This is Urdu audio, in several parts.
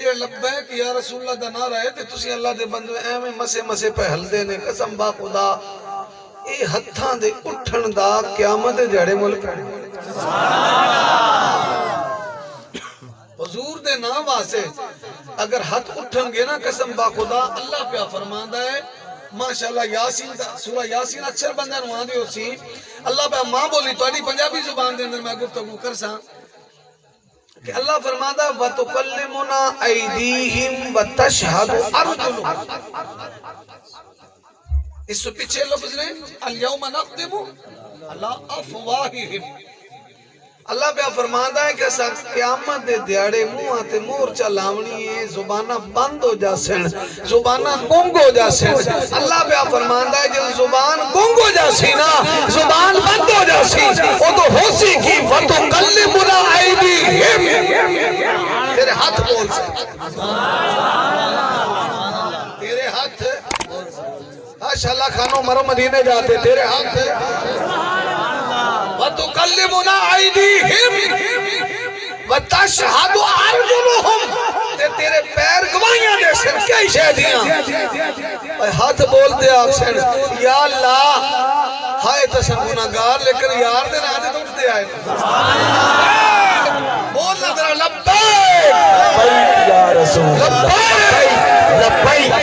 جو لبیک یا رسول اللہ دا نعرہ ہے تے تسی اللہ دے بندے ایویں مسے مسے پہ ہلدے نے قسم با خدا اے ہتھاں دے اٹھن دا قیامت دے جڑے ملک حضور دے نام واسطے اگر ہاتھ اٹھن گے نا قسم با خدا اللہ پہ فرماندا ہے ماشاءاللہ یاسین دا سورہ یاسین اچھر بندہ نوان دیو سی اللہ پہ ماں بولی تو اڈی پنجابی زبان دے اندر میں گفتگو کرساں کہ اللہ فرماتا وَتُكَلِّمُنَا أَيْدِيهِمْ وَتَشْهَدُ أَرْجُلُهُمْ اس سے پیچھے لفظ نے الْيَوْمَ نَخْتِمُ عَلَىٰ أَفْوَاهِهِمْ اللہ پہ فرماتا ہے کہ قیامت دے دیاڑے منہ تے مور چلاونی ہے زبانہ بند ہو جاسن زبانہ گنگ ہو جاسن اللہ پہ فرماتا ہے جب زبان گنگ ہو جاسی نا زبان بند ہو جاسی وہ تو ہو سی کی وَتُكَلِّمُنَا أَيْدِيهِمْ تیرے ہاتھ بول سے تیرے ہاتھ ماشاءاللہ خانوں مرو مدینے جاتے تیرے ہاتھ وَتُكَلِّمُنَا أَيْدِيهِمْ وَتَشْهَدُ أَرْجُلُهُمْ تیرے پیر گواہیاں دے سن کئی شہدیاں ہاتھ بول دے آکسن یا اللہ ہائے تسن گناہگار لیکن یار دے نہ دے اٹھ دے آئے بول نہ ذرا لبیک یا رسول اللہ لبیک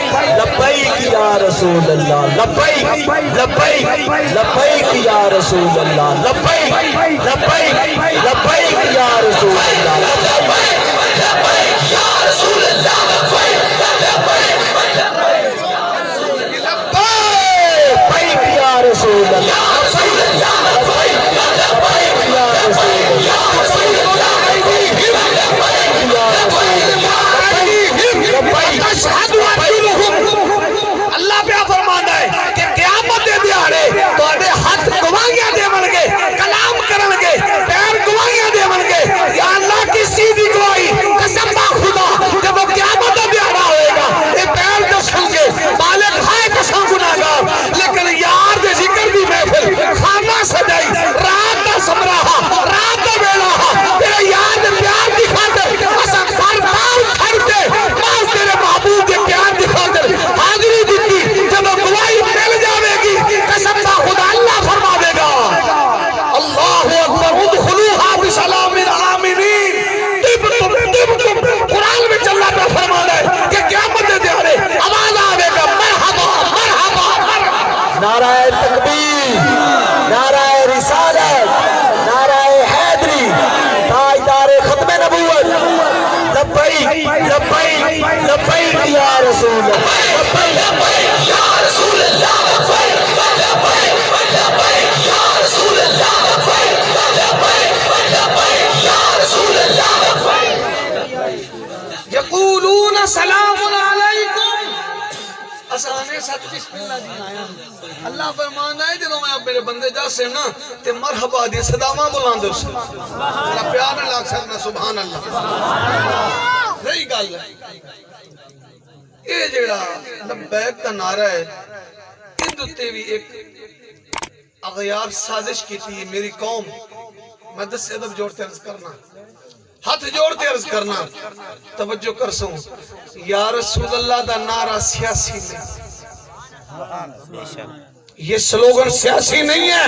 یا رسول اللہ لبیک لبیک لبیک یا رسول اللہ لبیک لبیک لبیک یا رسول اللہ لبیک لبیک یا رسول اللہ لبیک یا رسول اللہ اللہ پہ فرمانا ہے کہ قیامت دے دیاڑے تو اڈے ہاتھ گواہیاں دے بن گے کلام کرن گے پیر گواہیاں دے بن گے یا اللہ کی سیدھی گواہی قسم با خدا جب وہ قیامت دے دیاڑا ہوئے گا یہ پیر دسوں گے بالغ ہائے قسم گناہگار لیکن یار دے ذکر دی محفل خانہ سجائی رات دا سمراہا رات دا بیڑا تیرے یار دے پیار دی خاطر اسا سر پاؤں کھڑتے باز تیرے محبوب دے پیار دی خاطر حاضری دیتی جب گواہی مل جاوے گی قسم با خدا اللہ فرما دے گا اللہ اکبر ادخلوها بسلام آمنین طبتم قرآن میں اللہ پہ فرما دے کہ قیامت دے دیارے آواز آوے گا مرحبا مرحبا مرحبا نعرہ تکبیر نعرہ رسالت نعرہ حیدری تاجدار ختم نبوت لبیک لبیک لبیک یا رسول اللہ لبیک یا رسول اللہ لبیک لبیک لبیک یا رسول اللہ لبیک لبیک لبیک یا رسول اللہ یقولون سلام علیکم اسانے ساتھ بسم اللہ دی آیا اللہ فرمانا ہے جنہوں میں اب میرے بندے جا سے نا تے مرحبا دی صدامہ بلان دے سے اللہ پیار اللہ سکنا سبحان اللہ رہی گال ہے یہ جڑا لبیک کا نعرہ ہے ان دوتے بھی ایک اغیار سازش کی تھی میری قوم میں دس سے ادب جوڑتے عرض کرنا ہاتھ جوڑتے عرض کرنا توجہ کر سوں یا رسول اللہ دا نعرہ سیاسی نہیں یہ سلوگن سیاسی نہیں ہے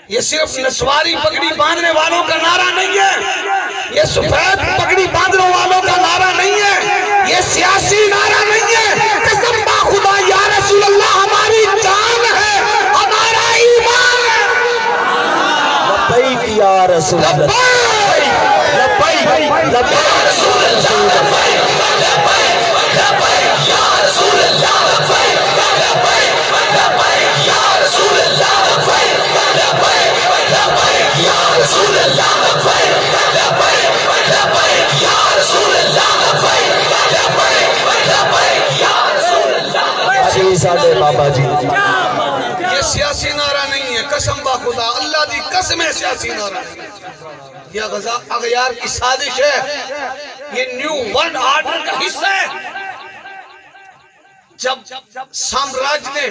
یہ صرف نسواری پگڑی باندھنے والوں کا نعرہ نہیں ہے یہ سفید پگڑی باندھنے والوں کا نعرہ نہیں ہے یہ سیاسی نعرہ نہیں ہے قسم با خدا یا رسول اللہ ہماری جان ہے ہمارا ایمان ہے لبیک یا رسول اللہ لبیک لبیک یا رسول اللہ لبیک لبیک یا رسول اللہ لبیک لبیک یا رسول اللہ لبیک لبیک یا رسول اللہ لبیک لبیک یا رسول اللہ لبیک لبیک یا رسول اللہ جی سادے بابا جی یہ سیاسی نعرہ نہیں ہے قسم با خدا اللہ دی قسم ہے سیاسی نعرہ نہیں ہے یہ اغیار کی سازش ہے یہ نیو ورلڈ آرڈر کا حصہ ہے جب سامراج نے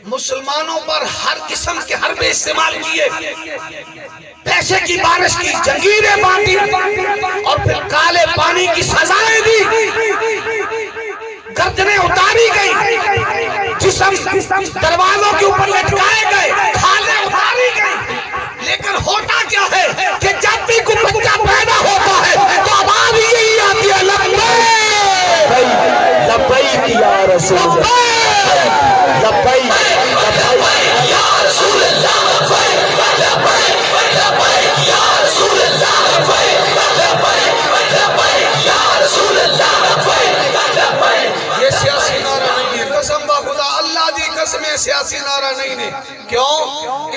مسلمانوں پر ہر قسم کے حربے استعمال کیے پیسے کی بارش کی جنگیریں باندھی اور پھر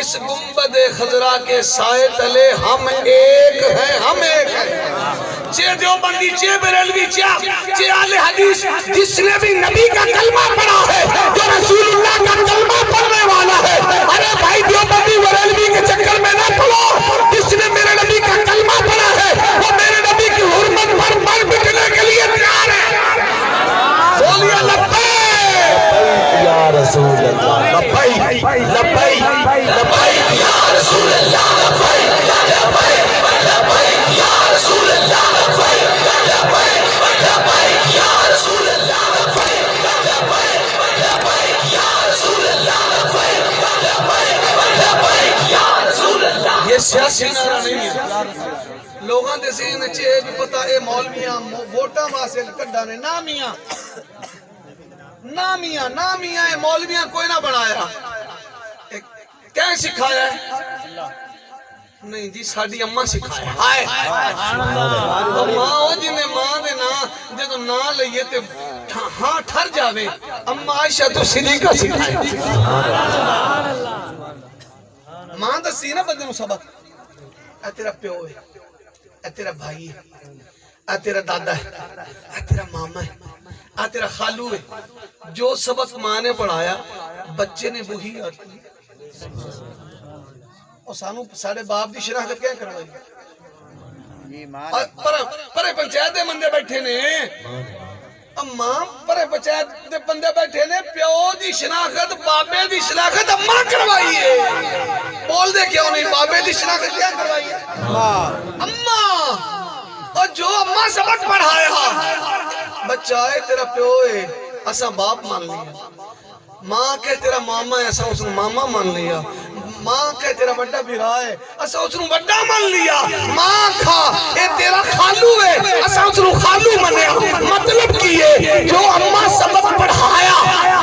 اس گنبد خضرا کے سائے تلے ہم ایک ہیں، ہم ایک ہیں۔ چے دیوبندی، چے بریلوی، چے اہل حدیث، جس نے بھی نبی کا کلمہ پڑھا ہے، جو رسول اللہ کا کلمہ پڑھنے والا ہے، ارے بھائی دیوبندی بریلوی کے چکر میں نہ پڑھو۔ جس نے میرے نبی کا کلمہ پڑھا ہے وہ میرے نبی کی حرمت پر مر مٹنے کے لیے تیار ہے۔ بولیے لبیک یا رسول اللہ، لبیک لبیک لبیک یا رسول اللہ، لبیک لبیک لبیک یا رسول اللہ، لبیک لبیک لبیک یا رسول اللہ، لبیک لبیک لبیک یا رسول اللہ، لبیک لبیک لبیک یا رسول اللہ۔ یہ سیاسی نعرہ نہیں ہے۔ لوگاں دے ذہن وچ اے بھی پتہ اے مولویاں ووٹاں واسطے کڈا نے، نہ میاں نہ میاں اے مولویاں کوئی نہ بنایا۔ کیا سکھایا ہے؟ نہیں جی ساڈی اماں سکھایا ہے۔ ماں جنہیں ماں دے نا جدو نا لئیے تے ہاں ٹھر جاوے، اماں عائشہ تو صدیقہ سکھایا۔ ماں دسی نا بندے نو سبق، اے تیرا پیو ہے، اے تیرا بھائی ہے، اے تیرا دادا ہے، اے تیرا ماما ہے، اے تیرا خالو ہے۔ جو سبق ماں نے پڑھایا بچے نے وہی یاد کی۔ اور سانو ساڑھے باپ دی شراکت کیا کروائی؟ پرے پنچایت دے بندے بیٹھے نے، اماں پرے پنچایت دے بندے بیٹھے نے، پیو دی شناخت بابے دی شناخت اماں کروائی ہے۔ بول دے کیوں نہیں؟ بابے دی شناخت کیا کروائی ہے؟ اماں۔ اور جو اماں سبق پڑھایا بچہ ہے تیرا پیو ہے، اسا باپ مان لیا۔ ماں کہ تیرا ماما ہے، اسا اس نے ماما مان لیا۔ ماں کہ تیرا بڑا بھیرا ہے، اسا اس نے بڑا مان لیا۔ ماں کھا اے تیرا خالو ہے، اسا اس نے خالو منیا۔ مطلب کیے جو اماں سبق پڑھایا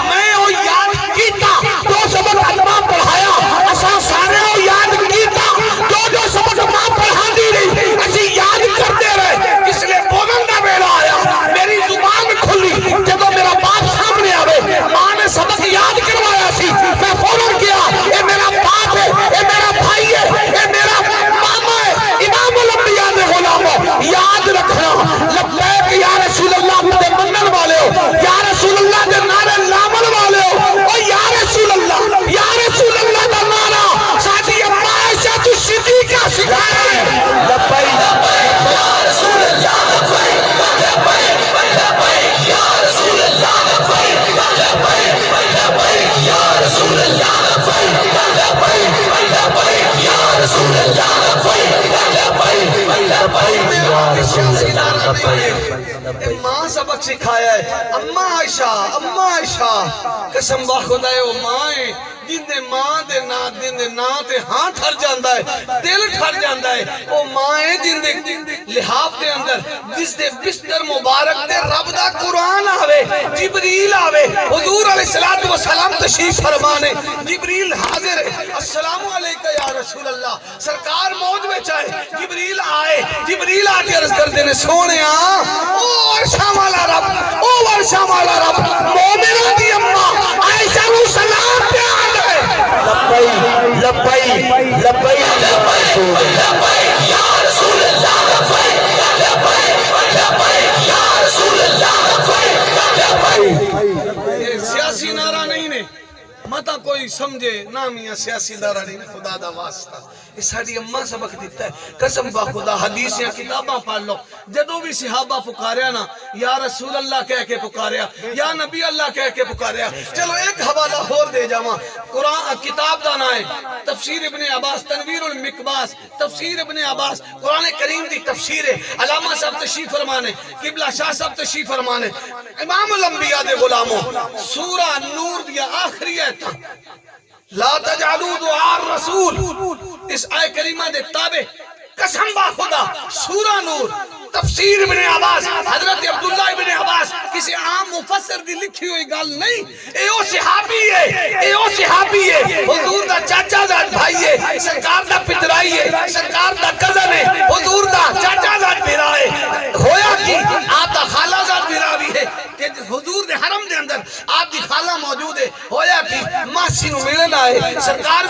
میں وہ یاد کیتا، جو سبق اماں پڑھایا اسا سارے وہ یاد کیتا، جو سبق اماں پڑھا دی رہی اسی یاد کرتے رہے۔ اس لیے بولن دا ویلا آیا، میری زبان کھلی جب میرا باپ سامنے آوے، ماں نے سبق یاد کروایا سی، میں فوراً کیا اے میرا باپ ہے، اے میرا بھائی ہے، اے میرا ماما ہے، امام الانبیاء نے غلاموں یاد رکھنا۔ لبیک یا رسول اللہ دے منن والے ہو، یا رسول اللہ دے نعرے لامن والے ہو، اور یا رسول اللہ دا نعرہ ساتھی اماں عائشہ تو صدیقہ سکھایا ہے۔ لبیک یا رسول اللہ، لبیک لبیک لبیک یا رسول اللہ، لبیک لبیک لبیک یا رسول اللہ، لبیک لبیک لبیک یا رسول اللہ، لبیک لبیک لبیک یا رسول اللہ۔ ماں سبق سکھایا ہے، اماں عائشہ قسم بخدا ہے وہ ماں ہے جن دے ماں دے نا تے ہاں ٹھر جاندہ ہے، دل ٹھر جاندہ ہے۔ وہ ماں ہے جن دے لحاف دے اندر جس دے بستر مبارک دے رب دا قرآن آوے، جبریل آوے، حضور علیہ السلام تشریف فرمانے، جبریل حاضر ہے، السلام علیکہ یا رسول اللہ، سرکار موج میں چاہے، جبریل آئے، جبریل آ کے عرض کر دینے سونے او عرشہ والا رب، مومنہ دی اماں عائشہ رو سلام پہ آگئے۔ لبیک لبیک لبیک یا رسول اللہ، لبیک لبیک لبیک یا رسول اللہ، لبیک۔ یہ سیاسی نعرہ نہیں نے، متا کوئی سمجھے نہ میاں سیاسی نعرہ نہیں نے، خدا دا واسطہ۔ یہ ساڑی اماں سبق دیتا ہے، قسم با خدا حدیث یا کتاباں پڑھ لو، جدو بھی صحابہ پکاریا نا یا رسول اللہ کہہ کے پکاریا، یا نبی اللہ کہہ کے پکاریا۔ چلو ایک حوالہ اور دے جاواں، قرآن کتاب دا نام ہے تفسیر ابن عباس، تنویر المقباس، تفسیر ابن عباس، قرآن کریم دی تفسیر ہے۔ علامہ صاحب تشریف فرمانے، قبلہ شاہ صاحب تشریف فرمانے، امام الانبیاء دے غلاموں، سورہ نور دیا آخری ہے تھا لا تجعلوا دعاء الرسول، اس آئے کریمہ دے تابع قسم با خدا سورہ نور تفسیر ابن عباس، حضرت عبداللہ ابن عباس کسی عام مفسر دی لکھی ہوئی گال نہیں، اے او صحابی ہے، حضور دا چاچا زاد بھائی ہے، سرکار دا پترائی ہے، سرکار دا کزن ہے، حضور دا چاچا زاد بھیرا ہے، ہویا کی آپ دا خالہ زاد بھیرا بھی ہے کہ حضور دے حرم دے اندر آپ دی خالہ موجود ہے، ہویا کی ماں اسی نو ملن آئے سرکار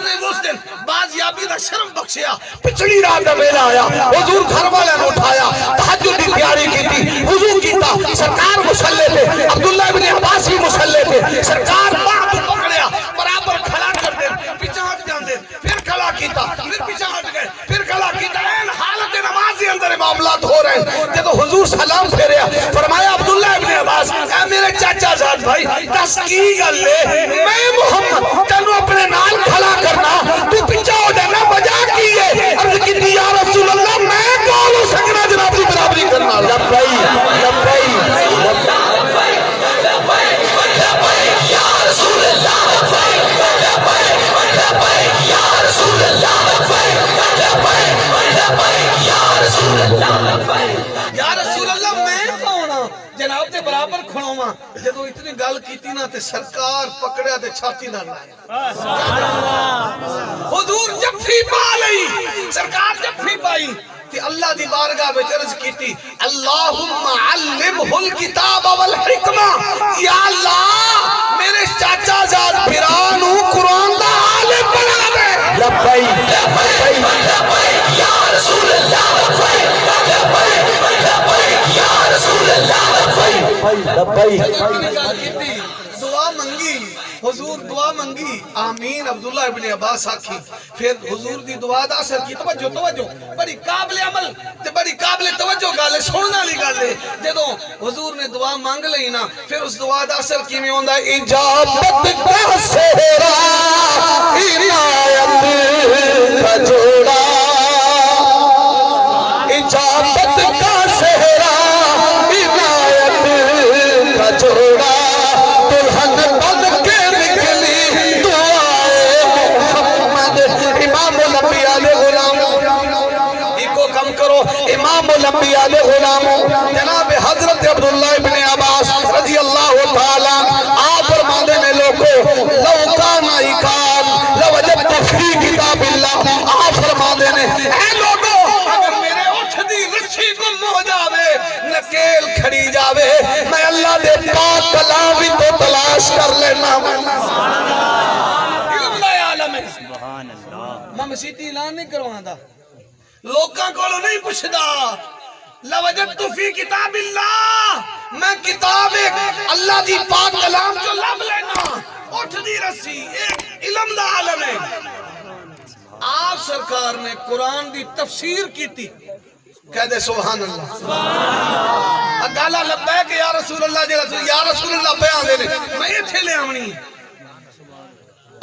نے اس دن بازیابی دا شرف بخشیا پچھلی رات دا ویلا آیا حضور گھر والے نے اٹھایا تہجد دی تیاری کی تھی وضو کیتا سرکار مصلی پہ عبداللہ ابن عباس بھی مصلی پہ سرکار باہ تو پکڑیا برابر کھڑا کر دے پیچھے ہٹ جان دے پھر کھڑا کیتا پھر پیچھے ہٹ گئے پھر کھڑا کیتا این حالت نماز کے اندر معاملات ہو رہے ہیں جب حضور سلام پھیریا فرمایا عبداللہ ابن عباس اے میرے چاچا زاد بھائی دس کی گل لے میں محمد تینوں اپنے نال کھڑا کرنا تو پیچھے ہو جانا وجہ کی ہے عرض کی تھی یا رسول اللہ میں کون ہو سکنا جناب کی برابری کرنا لبائی لبائی یا رسول اللہ یا رسول اللہ یا رسول اللہ میں کون ہوں جناب دے برابر کھڑوما جدو اتنی گل کیتی نا تے سرکار پکڑیا تے چھاتی نہ لایا حضور جفی پا لئی سرکار جفی پائی کہ اللہ دی بارگاہ میں عرض کیتی اللہم علمہ الکتاب والحکمہ یا اللہ میرے چاچا زاد پھرانو قرآن دا عالم بنا دے لبائی لبائی یا رسول اللہ یا رسول اللہ لبائی دعا منگی حضور دعا منگی آمین عبداللہ ابن عباس آکھی پھر حضور دی دعا دا اثر کی توجہ بڑی قابل عمل تے بڑی قابل توجہ گالے سننا لی گالے جدو حضور نے دعا مانگ لئی نا پھر اس دعا دا اثر کی میں ہوندہ اجابت کا سہرا عنایت کا جوڑا اجابت کا سہرا عنایت کا جوڑا دلہن بن کے نکلی دعائے محمد امام الانبیاء علیہ غلام ایکو کم کرو امام الانبیاء علیہ غلام جناب حضرت عبداللہ ابن عباس رضی اللہ تعالیٰ آپ فرمانے میں لوگوں لو کان ایکان لوجدت فی کتاب اللہ آپ فرمانے میں اے لوگوں اگر میرے اٹھ دی رسی گم ہو جاوے نکیل کھڑی جاوے میں اللہ دے پاک کلامی تو تلاش کر لینا علم دا عالم ہے میں مسیحی اعلان نہیں کروانا دا لوکاں کولو نہیں پوچھدا لوجدت فی کتاب اللہ میں کتاب اللہ دی پاک کلام جو لب لینا اٹھ دی رسی ایک علم دا عالم ہے آپ سرکار نے قرآن دی تفسیر کی تھی کہہ دے سبحان اللہ اگالا لبیک یا رسول اللہ یا رسول اللہ بیان دے میں یہ تھے لے آمنی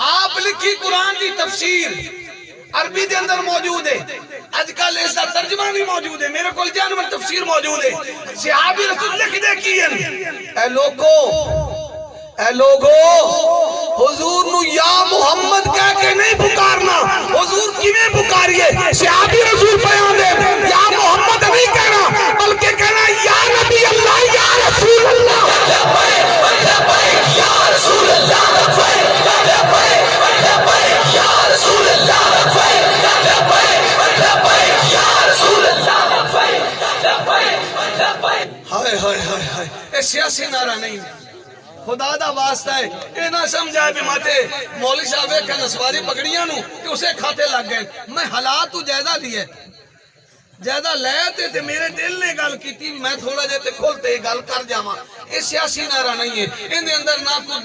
آپ لکھی قرآن دی تفسیر عربی دے اندر موجود ہے آج کل ایسا ترجمہ نہیں موجود ہے میرے کول جانور تفسیر موجود ہے صحابی رسول لکھ دے کین اے لوگو حضور نو یا محمد کہہ کے نہیں پکارنا حضور کی میں پکاریے صحابی رسول بیان دے یا محمد نہیں کہنا بلکہ کہنا یا نبی اللہ یا رسول اللہ یا رسول اللہ یا رسول اللہ ہائے ہائے ہائے ہائے اے سیاسی نعرہ نہیں خدا دا واسطہ ہے اے نہ سمجھائے بھی ماتے مولی صاحب ایک نسواری پکڑیاں نو کہ اسے کھاتے لگ گئے میں حالات تو جائدہ لیے جائدہ لیتے تھے میرے دل نے گل کی تھی میں تھوڑا جاتے کھولتے گل کر جاما یہ سیاسی نعرہ نہیں ہے ان اندر نہ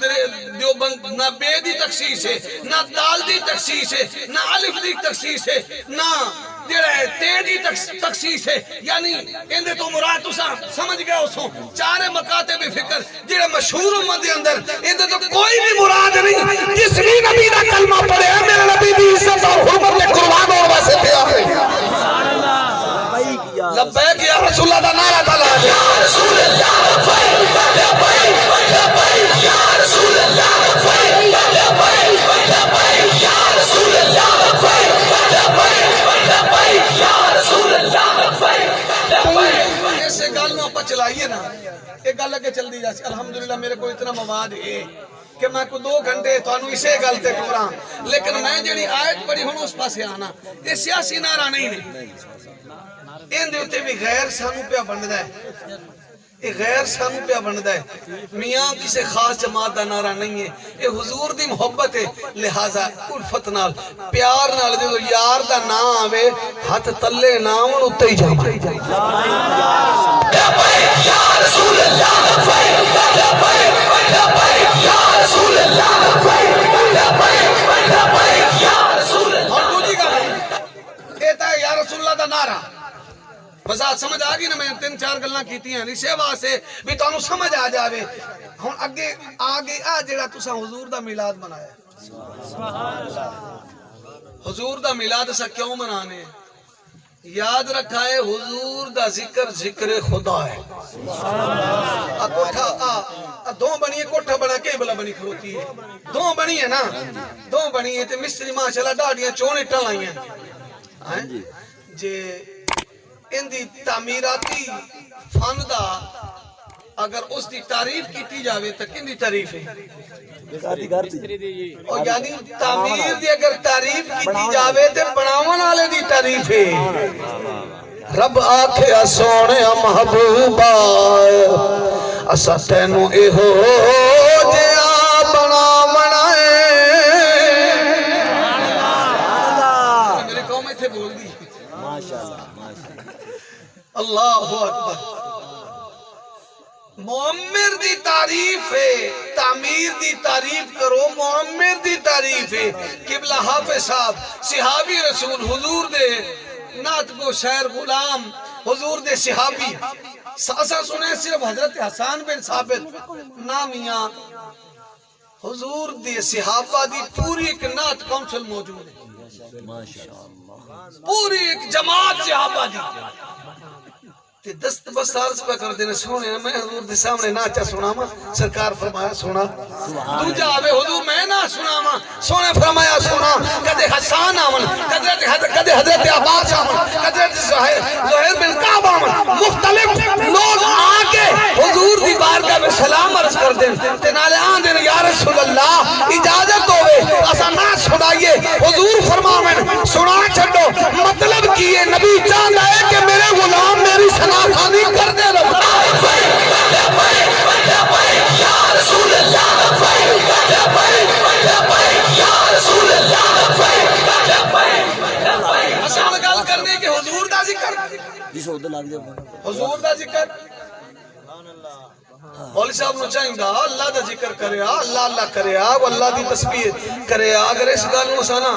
دیوبند نہ بے دی تخصیص ہے نہ دال دی تخصیص ہے نہ الف دی تخصیص ہے نہ تے دی تخصیص ہے یعنی اندے تو مراد تو سمجھ گئے اسوں چارے مکاتب فکر جڑے مشہور امت دے اندر اندے تو کوئی بھی مراد نہیں جس بھی نبی دا کلمہ پڑھے ہے میرے نبی دی عزت اور حرمت میں قربان اور واسے تیار ہے لبیک یا رسول اللہ دا نعرہ تھا یا رسول اللہ یا رسول اللہ یا رسول اللہ ایسے گل نو اپا چلائیے نا ایک گل لگے چل دی جاسی الحمدللہ میرے کو اتنا مواد ہے کہ میں کو 2 گھنٹے تو انہوں اسے گل تے ٹورا لیکن میں جڑی آیت پڑھی ہوں اس پاسے آنا یہ سیاسی نعرہ نہیں ان دے ہوتے بھی غیر سانو پہ بند ہے یہ غیر سانو پہ بندا ہے میاں کسی خاص جماعت دا نعرہ نہیں ہے یہ حضور دی محبت ہے لہذا الفت نال پیار نال جو یار دا نام آوے ہاتھ تلے نام اتے ہی جاما یا رسول اللہ یا رسول اللہ اور دوجی گا کہتا ہے یا رسول اللہ دا نعرہ وضاحت سمجھ آگی نا میں 3-4 گلنا کیتی ہیں اسے واسطے بھی تو انہوں سمجھ آ جاوے ہون آگے آ جگہ تسا حضور دا میلاد منایا حضور دا میلاد اسا کیوں منانے یاد رکھا ہے حضور دا ذکر خدا ہے دو بنی ہے کوٹھا بنا کے بلا بنی کھروتی ہے دو بنی ہے نا دو بنی ہے تے مستری ماشاءاللہ ڈاڑیاں چونے ٹل آئی ہیں جے ان دی تعمیراتی فن دا اگر اس دی تعریف کیتی جاوے تو کن دی تعریف ہے اور یعنی تعمیر دی اگر تعریف کیتی جاوے تو بناون والے دی تعریف ہے رب آکھیا سونے محبوبا اسا تینوں اے ہو جیا بناونا ہے میرے قوم میں تھے بول دی اللہ اکبر معمر دی تعریف ہے تعمیر دی تعریف کرو معمر دی تعریف ہے قبلہ حافظ صاحب صحابی رسول حضور دے نعت کو شاعر غلام حضور دے صحابی ساسا سنے صرف حضرت حسان بن ثابت نامیاں حضور دے صحابہ دی پوری ایک نعت کونسل موجود ہے پوری ایک جماعت صحابہ دی تے دست بس عرض پہ کر دینے سونے میں حضور دے سامنے ناچا سنا ماں سرکار فرمایا سنا تو جاوے حضور میں نہ سنا ماں سونے فرمایا سنا کدے حسان آمن کدے حضرت عباس آمن حضرت زہیر بن کعب آمن مختلف لوگ آکے حضور دی بارگاہ میں سلام عرض کر دیں تے نالے آن دیں یا رسول اللہ اجازت ہوئے اسا نہ سنائیے حضور فرماویں سنا چھڑو مطلب کیے نبی چاہتا ہے کہ میرے غلام میری خانی کر دے رہا یا رسول اللہ یا رسول اللہ اصل گل کرنے کہ حضور دا ذکر حضور دا ذکر مولوی صاحب نو چاہیے اللہ دا ذکر کرے اللہ اللہ کرے اللہ دی تسبیح کرے اگر اس گل نو سنا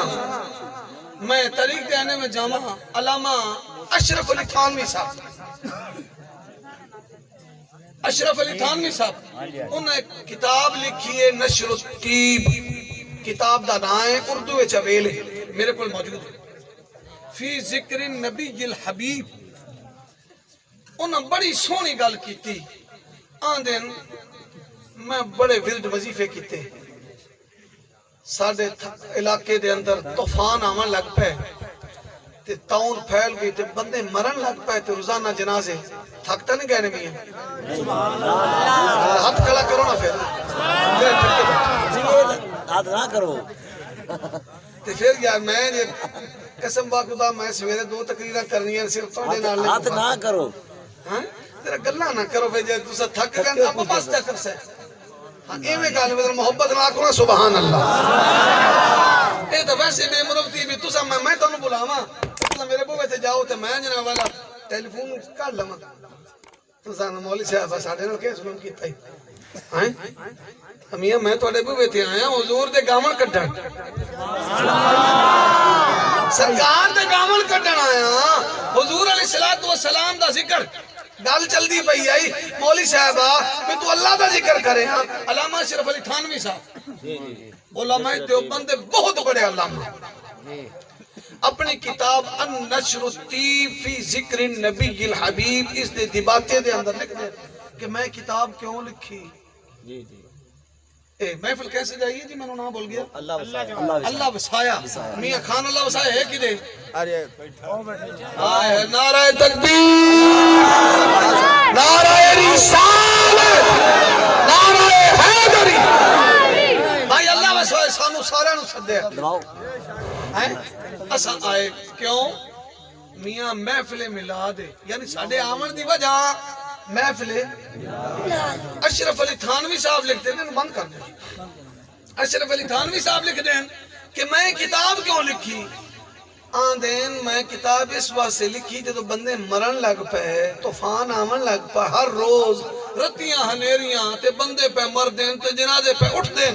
میں طریق دینے میں جامع علامہ اشرف علی تھانوی صاحب اشرف علی تھانوی صاحب انہوں نے کتاب لکھی ہے نشر الطیب کتاب دا نام ہے اردو چویل ہے میرے کو موجود ہے فی ذکر نبی الحبیب انہوں نے بڑی سونی گل کی تھی آن دن میں بڑے ورد وظیفے کیتے ساڑھے علاقے دے اندر طوفان آمن لگ پہ تے تاؤن پھیل گئی تے بندے مرن لگ پائے تے روزانہ جنازے تھکتا نہیں کہنے میں ہاتھ کھلا کرو نا پھر ہاتھ نہ کرو تے پھر یار میں قسم باقودہ میں سویرے 2 تقریرہ کرنی ہے صرف توڑے نہ لیں ہاتھ نہ کرو تیرا گلہ نہ کرو پھر جائے تُسا تھک گئے آپ پاس چکر سے یہ میں کہا لیں محبت نہ کرنا سبحان اللہ یہ تو ویسے میں مرفتی بھی تُسا میں تو نہ بلاما میرے بوے تے جاؤ تے میں جناب والا ٹیلیفون کر لما تو سانو مولوی صاحب ساڈے نال کیس سلام کیتا ہی ہیں امیاں میں تواڈے بوے تے آیا حضور دے گاون کڈن سرکار دے گاون کڈن آیا حضور علیہ الصلوۃ والسلام دا ذکر گل چلدی پئی آئی مولوی صاحب میں تو اللہ دا ذکر کرے ہاں علامہ اشرف علی تھانوی صاحب علماء دیوبند دے بہت بڑے علامہ اپنی کتاب النشر الطیب فی ذکر النبی الحبیب اس دے دباتے دے اندر لکھ دے کہ میں کتاب کیوں لکھی محفل کیسے جائیے جی میں نے نام بول گیا اللہ وسایا میاں خان اللہ وسایا ہے کی دے نعرہ تکبیر نعرہ رسالت نعرہ حیدری بھائی اللہ وسایا سانو سارے نو سدے اسا آئے کیوں میاں محفل میلاد ہے یعنی ساڑھے آمن دی وجہ محفل اشرف علی تھانوی صاحب لکھتے ہیں بند کر دیں اشرف علی تھانوی صاحب لکھ دیں کہ میں کتاب کیوں لکھی آندین میں کتاب اس واسطے لکھی جو بندے مرن لگ پے طوفان آمن لگ پا ہر روز رتیاں ہنیریاں تے بندے پہ مر دیں تے جنازے پہ اٹھ دیں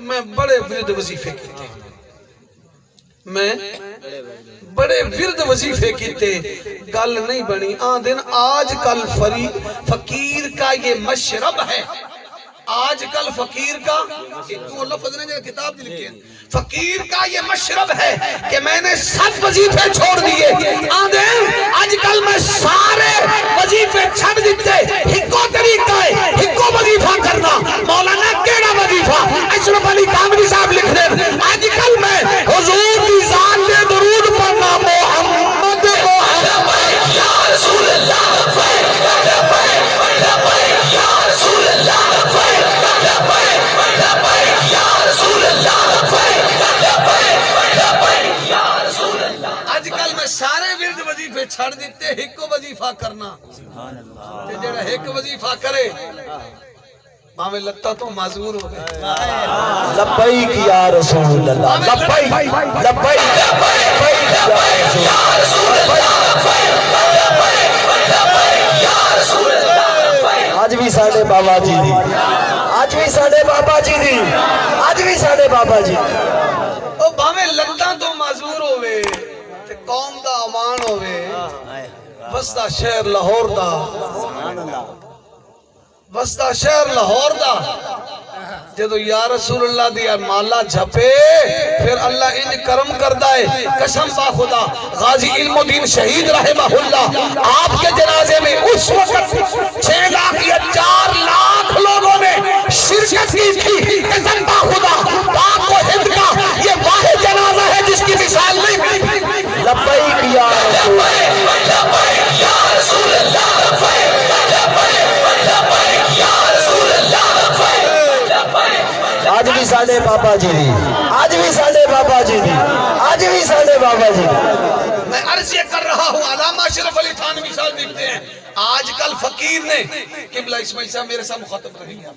میں بڑے ورد وظیفے کیتے میں بڑے ورد وظیفے کیتے گل نہیں بنی آندین آج کل فقیر کا یہ مشرب ہے آج کل فقیر کا تو لفظ نے جو کتاب دی لکھی ہے فقیر کا یہ مشرب ہے کہ میں نے سب وظیفے چھوڑ دیے آندین آج کل میں سارے وظیفے چھڑ دیتے ہکو طریقہ ہے ہکو وظیفہ کرنا مولانا کیڑا وظیفہ اشرف علی تھانوی صاحب لکھ دے آج کل میں حضور کی ذات پہ درود پڑھنا محمد محمد یا رسول اللہ یا رسول اللہ آج کل میں سارے ورد وظیفے چھڑ دیتے ہکو وظیفہ کرنا تے جڑا ایک وظیفہ کرے باویں لتا تو معذور ہو گئے لبیک یا رسول اللہ لبیک لبیک یا رسول اللہ آج بھی ساڑھے بابا جی دی آج بھی ساڑھے بابا جی دی آج بھی ساڑھے بابا جی او باویں لتا تو معذور ہوئے تے قوم دا امان ہوئے بستا شہر لاہور دا بستا شہر لاہور دا جدو یا رسول اللہ دیا مالا جھپے پھر اللہ ان کرم کردہ ہے قسم با خدا غازی علم الدین شہید رحمہ اللہ آپ کے جنازے میں اس وقت 6 لاکھ یا 4 لاکھ لوگوں نے شرکت کی تھی قسم با خدا پاک و ہند کا یہ واحد جنازہ ہے جس کی مثال نہیں لبیک یا رسول اللہ آج بھی ساڑھے بابا جی دی آج بھی ساڑھے بابا جی دی آج بھی ساڑھے بابا جی دی میں عرض یہ کر رہا ہوں علامہ اشرف علی تھانوی صاحب لکھتے ہیں آج کل فقیر نے قبلہ اسماعیل صاحب میرے ساتھ مخاطب رہی ہیں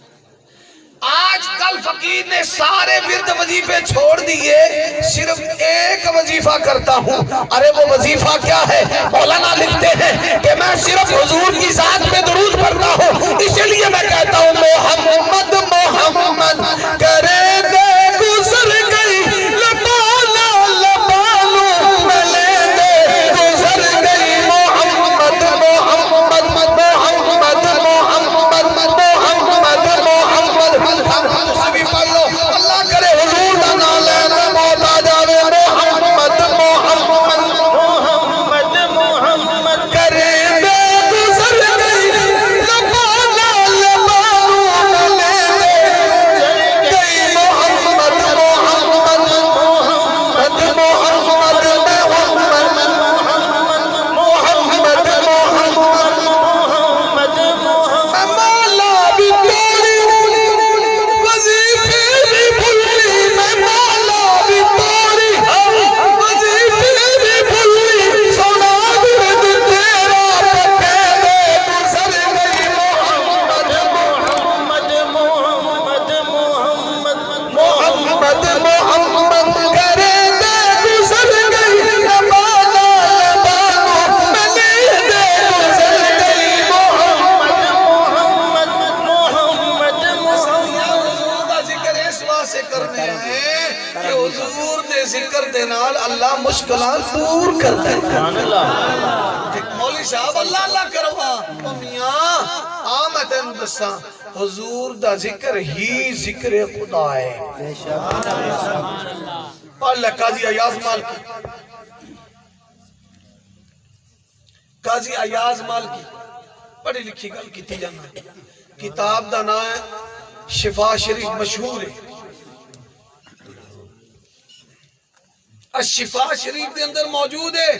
آج کل فقیر نے سارے ورد وظیفے چھوڑ دیے صرف ایک وظیفہ کرتا ہوں ارے وہ وظیفہ کیا ہے مولانا لکھتے ہیں کہ میں صرف حضور کی ذات پہ درود پڑھتا ہوں اسی لیے میں کہتا ہوں محمد محمد کرے دے گزر گئی لبالا لبالو ملے دے گزر گئی محمد محمد محمد محمد محمد محمد بھی پڑھ لو اللہ کرے حضور دا نام لینا موت آ جاوے محمد محمد محمد محمد کرے دے گزر گئی لبالا لبالو ملے دے گئی محمد محمد محمد محمد محمد محمد محمد مولا بھی تیری وظیفے بھی بھولی میں مولا بھی تیری وظیفے بھی بھولی سنا ورد تیرا پکے دے گزر گئی محمد محمد محمد محمد محمد کرے دے گزر گئی لبالا لبالو ملے دے گزر گئی محمد محمد حضور دا ذکر اس واسطے کرنے ہیں کہ حضور دے ذکر دے نال اللہ مشکلات دور کرتا ہے مولوی صاحب اللہ اللہ کروا میاں آمدن دساں حضور دا ذکر ہی ذکر خدا ہے پڑھ لے قاضی ایاز مالکی قاضی ایاز مالکی پڑھی لکھی گل کی جانا کتاب دا نام ہے شفا شریف مشہور ہے الشفا شریف دے اندر موجود ہے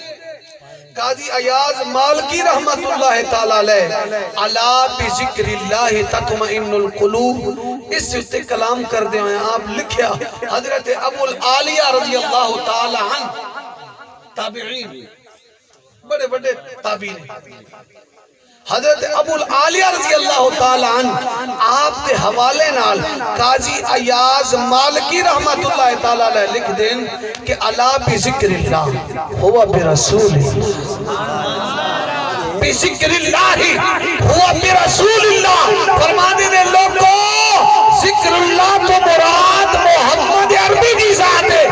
قاضی ایاز مالکی رحمت اللہ تعالی علیہ الا بذکر اللہ تطمئن القلوب اس سے کلام کر دے ہیں آپ لکھیا حضرت ابو العالیہ رضی اللہ تعالی عنہ تابعین بڑے بڑے تابعین حضرت ابو العالیہ رضی اللہ تعالیٰ عنہ آپ کے حوالے نال قاضی ایاز مالکی رحمت اللہ تعالیٰ علیہ لکھ دیں کہ الا بذکر اللہ ہوا برسول بذکر اللہ ہوا برسول اللہ، فرما دے لوگوں ذکر اللہ تو مراد محمد عربی کی ذات ہے،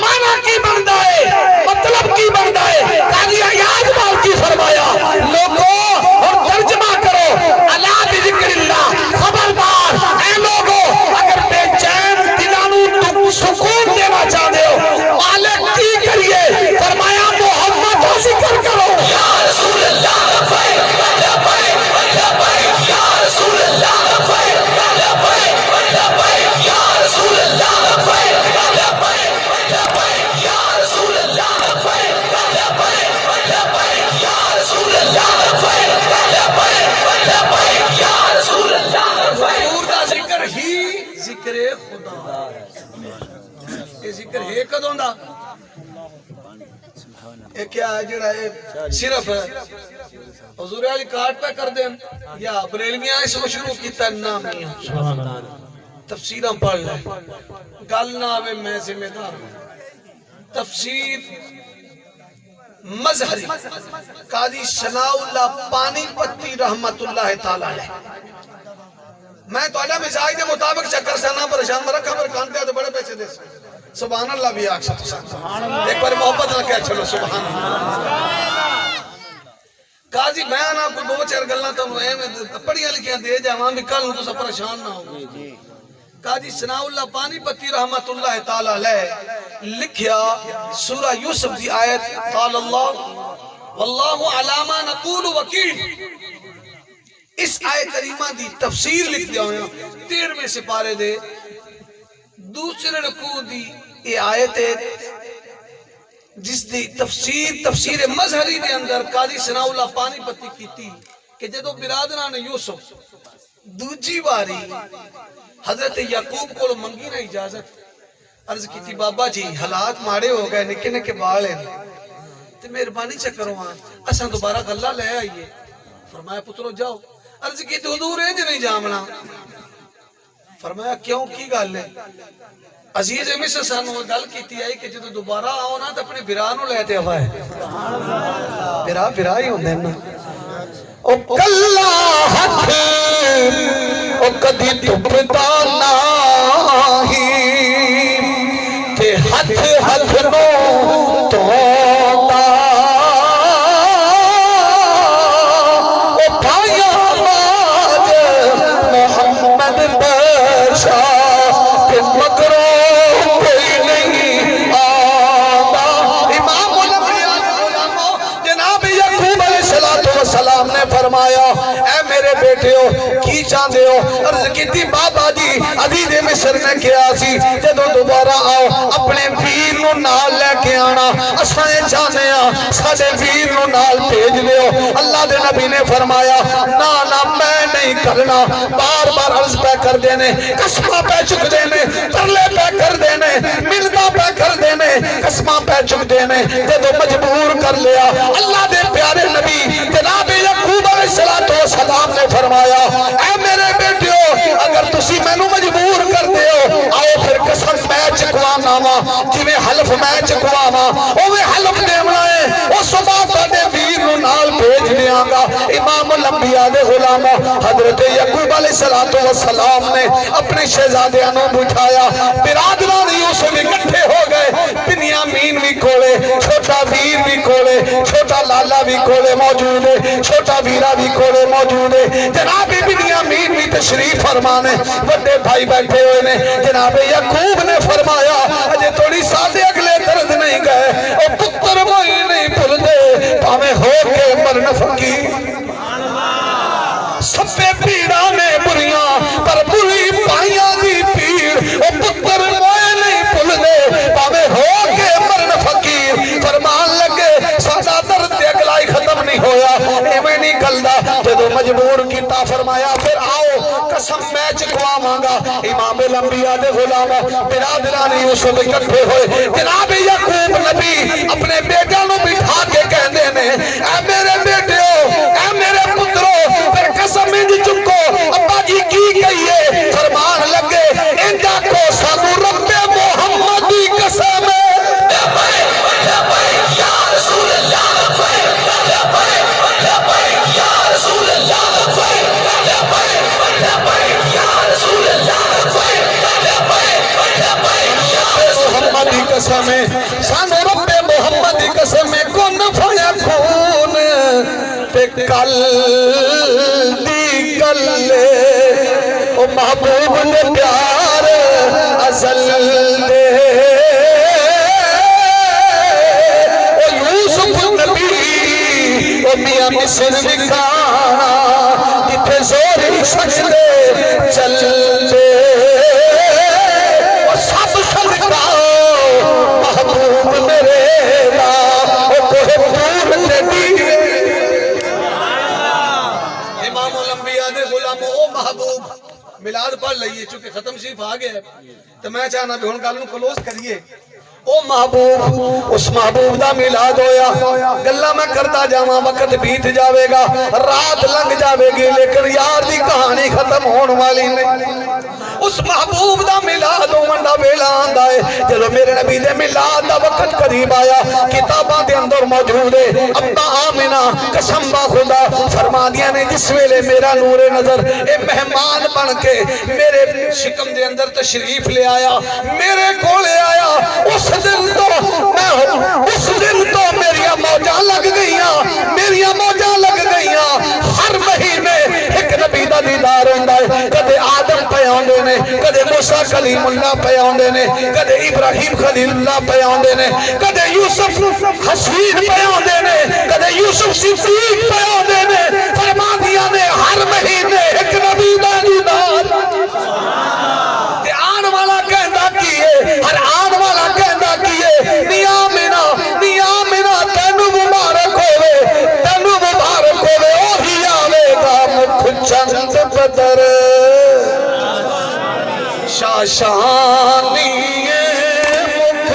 معنی کی بندہ ہے، مطلب کی بندہ ہے۔ قاضی ایاز مالکی فرمایا لوگوں اور ترجمہ کرو الا بذکر اللہ، خبردار اے لوگوں اگر بے چین دلانو تم سکون دینا چاہتے ہو مالک کی کریے، فرمایا محمد کا ذکر کرو۔ یا رسول اللہ یا رسول اللہ یا رسول اللہ ذکر خدا یہ ذکر ہے کدوں دا یہ کیا ہے جڑا ہے صرف حضور علی کارٹ پہ کر دیں یا بریلویاں اس کو شروع کیتا نامیاں تفسیراں پڑھ لے گل نہ آوے میں ذمہ دار ہوں۔ تفسیر مظہری قاضی ثناء اللہ پانی پتی رحمت اللہ تعالیٰ علیہ، میں تو آجا مزاج دے مطابق چکر سے نہ پریشان مرا خبر کانتے ہیں تو بڑے پیسے دے سبحان اللہ بھی آگ سکتا ایک بار محبت نہ کہہ چلو سبحان اللہ۔ قاضی میں آنا کو دو چار گلنا تو پڑھیاں لکھیاں دے جاواں بھی کل تو سب پریشان نہ ہو۔ قاضی ثناء اللہ پانی پتی رحمت اللہ تعالیٰ علیہ لکھیا سورہ یوسف دی آیت قال اللہ واللہ علامہ نقول وکیل، اس آیت کریمہ دی تفسیر لکھ دیا ہویا 13ویں سپارے دے دوسرے رکوع دی یہ آیت ہے جس دی تفسیر مظہری دے اندر قاضی ثناء اللہ پانی پتی کیتی کہ جدو برادران یوسف دوجی باری حضرت یعقوب کو منگی نہ اجازت عرض کی تھی بابا جی حالات ماڑے ہو گئے نکے نکے بال ہیں تو مہربانی چکرو اساں دوبارہ گلہ لے آئیے، فرمایا پترو جاؤ۔ عرض کی تھی حضور ہے نہیں جامنا، فرمایا کیوں کی گل ہے؟ عزیز مصر سانو گل کیتی آئی کہ جدو دوبارہ آؤ نا تو اپنے برانو لیتے ہوئے برا ہی ہوندے نا او کلا ہتھ او کدی دبتا ناہی تے ہتھ نو توتا او بھائیا باج محمد برشا تے مگروں کوئی نہیں آتا۔ امام الانبیاء غلاموں جناب یعقوب علیہ السلام نے فرمایا اے میرے بیٹے ہو کی چاہتے ہو؟ عرض کی تھی بابا جی عزیز مصر نے کیا سی جدو دوبارہ آؤ اپنے ویر نو نال لے کے آنا، اسائیں چاہنے ہیں ساڑے ویر نو نال بھیج دیو۔ اللہ دے نبی نے فرمایا نا میں نہیں کرنا، بار بار عرض پہ کر دینے، قسمہ پہ چک دینے، ترلے پہ کر دینے، ملتا پہ کر دینے، قسمہ پہ چک دینے، جدو مجبور کر لیا اللہ دے پیارے نبی جناب یعقوب علیہ السلام نے فرمایا اے میرے بیٹیو اگر تسی میں نو مجبور کر دیو آؤ پھر قسم میں چکوانا وا جویں حلف میں چکوانا اوے حلف دیونا ہے او صبح تے ویر نو نال بھیج دیاں گا۔ امام الانبیاء دے غلام حضرت یعقوب علیہ السلام نے اپنے شہزادیاں نو بٹھایا، برادران یوسف اکٹھے ہو گئے، بنیامین بھی کولے، چھوٹا ویر بھی کولے، چھوٹا لالا بھی کولے موجود ہے، چھوٹا ویرا بھی کولے موجود ہے، جناب بنیامین بھی تشریف فرمانے بڑے بھائی بیٹھے ہوئے نے۔ جناب یعقوب نے فرمایا اجے تھوڑی سادے اگلے درد نہیں گئے او پتر موئی نہیں بھول دے پاویں ہو کے مرن فقیر سبے پیڑا نے بریاں پر بری پائیاں دی پیڑ او پتر موئی نہیں بھول دے پاویں ہو کے مرن فقیر۔ فرمان لگے سادہ درد اگلائی ختم نہیں ہویا ایویں نہیں کلدا جدو مجبور کیتا فرمایا پھر آؤ قسم میں چکوا مانگا۔ امام الانبیاء دے غلام برادران یوسف اکٹھے ہوئے، جناب یعقوب نبی اپنے بیٹا نو بٹھا کے کہندے نے اے میرے بیٹے تے کل دی گلے او محبوب نے پیار ازل دے او یوسف نبی او میاں مصر وکانا جتھے زور سجدے چل دے او سب صدقہ محبوب میرے دا او کوہ پور نبی امام الانبیاء دے غلام او محبوب میلاد پڑھ لئیے چونکہ ختم شریف آ گیا تو میں چاہنا بھی ہن گل نو کلوز کریے او محبوب اس محبوب دا میلاد ہویا گلاں میں کرتا جاواں وقت بیت جاوے گا رات لنگ جاوے گی لیکن یار دی کہانی ختم ہون والی نہیں اس محبوب دا میلاد ہون دا ویلا آندا ہے جدوں میرے نبی دے میلاد دا وقت قریب آیا کتاباں دے اندر موجود ہے ابا آمنہ قسم با خدا فرما دیا نے جس ویلے میرا نور نظر اے مہمان بن کے میرے شکم دے اندر تشریف لے آیا میرے کولے آیا اس دن تو میریاں موجاں لگ گئیاں ہر مہینے ایک نبی دا دیدار ہوندا ہے کدے آدم پہ آندے نے کدے موسیٰ کلیم اللہ پہ آندے نے کدے ابراہیم خلیل اللہ پہ آندے نے کدے یوسف حسین پہ آندے نے کدے یوسف صدیق پہ آندے نے فرما دیا نے ہر مہینے ایک نبی دا دیدار تے آن والا کہندا کیے ہر آن والا کہندا کیے نیامنا تینو مبارک ہوئے اوہی آوے گا مکھ چند بدر شاشانی مکھ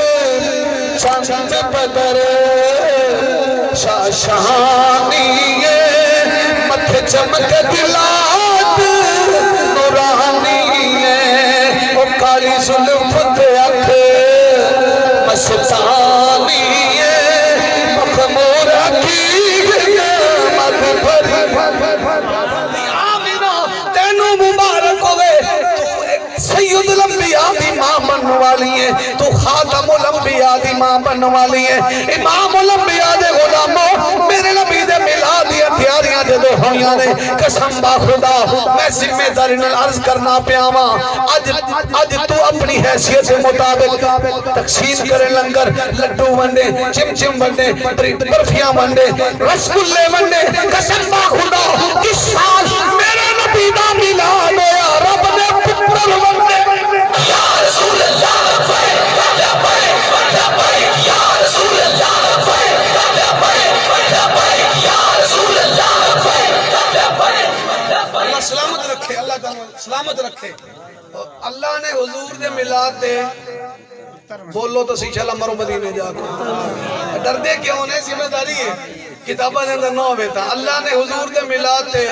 چند بدر شاشانی مکھ چمک دلات نورانی او کالی زلفت اکھ مستانی مخمور عقیق مد بھری آمینہ تینو مبارک ہوئے سید الانبیاء دی ماں بننے والی ہے تو خاتم الانبیاء دی ماں بننے والی ہے امام الانبیاء دے غلاموں میرے نبی دے میلاد دی تیاریاں جدو ہویاں نے قسم با خدا میں ذمہ داری نال عرض کرنا پیاواں اج تو اپنی حیثیت کے مطابق تقسیم کرے لنگر لڈو ونڈے چمچم ونڈے برفیاں ونڈے رسگلے ونڈے قسم با خدا اس سال میرے نبی دا میلاد ہویا رب نے پتر ونڈے یا رسول اللہ سلامت رکھے اللہ تعالیٰ سلامت رکھے اللہ نے حضور دے میلاد دے بولو تو سی چلا مرو مدینے جا کے ڈردے کیوں نے ذمہ داری ہے کتابہ دے اندر نو بیتا اللہ نے حضور دے میلاد دے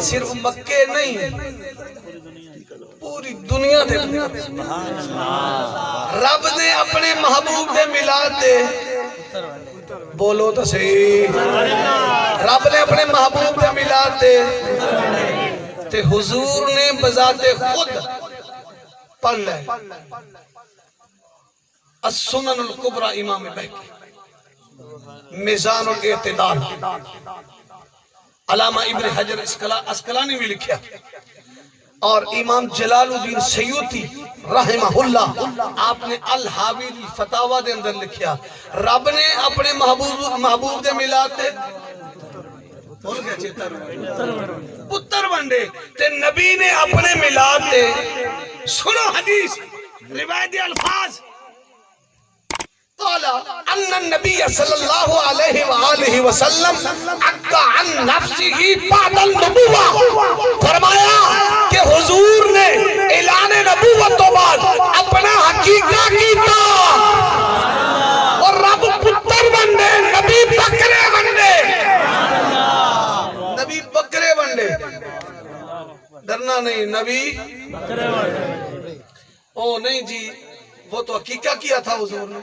صرف مکے نہیں پوری دنیا دے رب نے اپنے محبوب دے میلاد دے بولو تو صحیح رب نے اپنے محبوب دے میلاد دے تے حضور نے بذات خود پڑھ لے السنن الکبری امام بہقی میزان الاعتدال علامہ ابن حجر اسقلانی بھی لکھیا اور امام جلال الدین سیوطی رحمہ اللہ آپ نے الحاوی الفتاوی دے اندر لکھیا رب نے اپنے محبوب دے میلاد تے بول گیا چیتر پتر بنڈے تے نبی نے اپنے میلاد تے سنو حدیث روایتی الفاظ قال ان النبي صلی اللہ علیہ وآلہ وسلم عقا عن نفسه بعد النبوہ فرمایا کہ حضور نے اعلان نبوت تو بعد اپنا حقیقہ کیتا اور رب پتر بندے نبی بکرے بندے نبی بکرے بندے ڈرنا نہیں نبی بکرے بندے او نہیں جی وہ تو حقیقہ کیا تھا حضور نے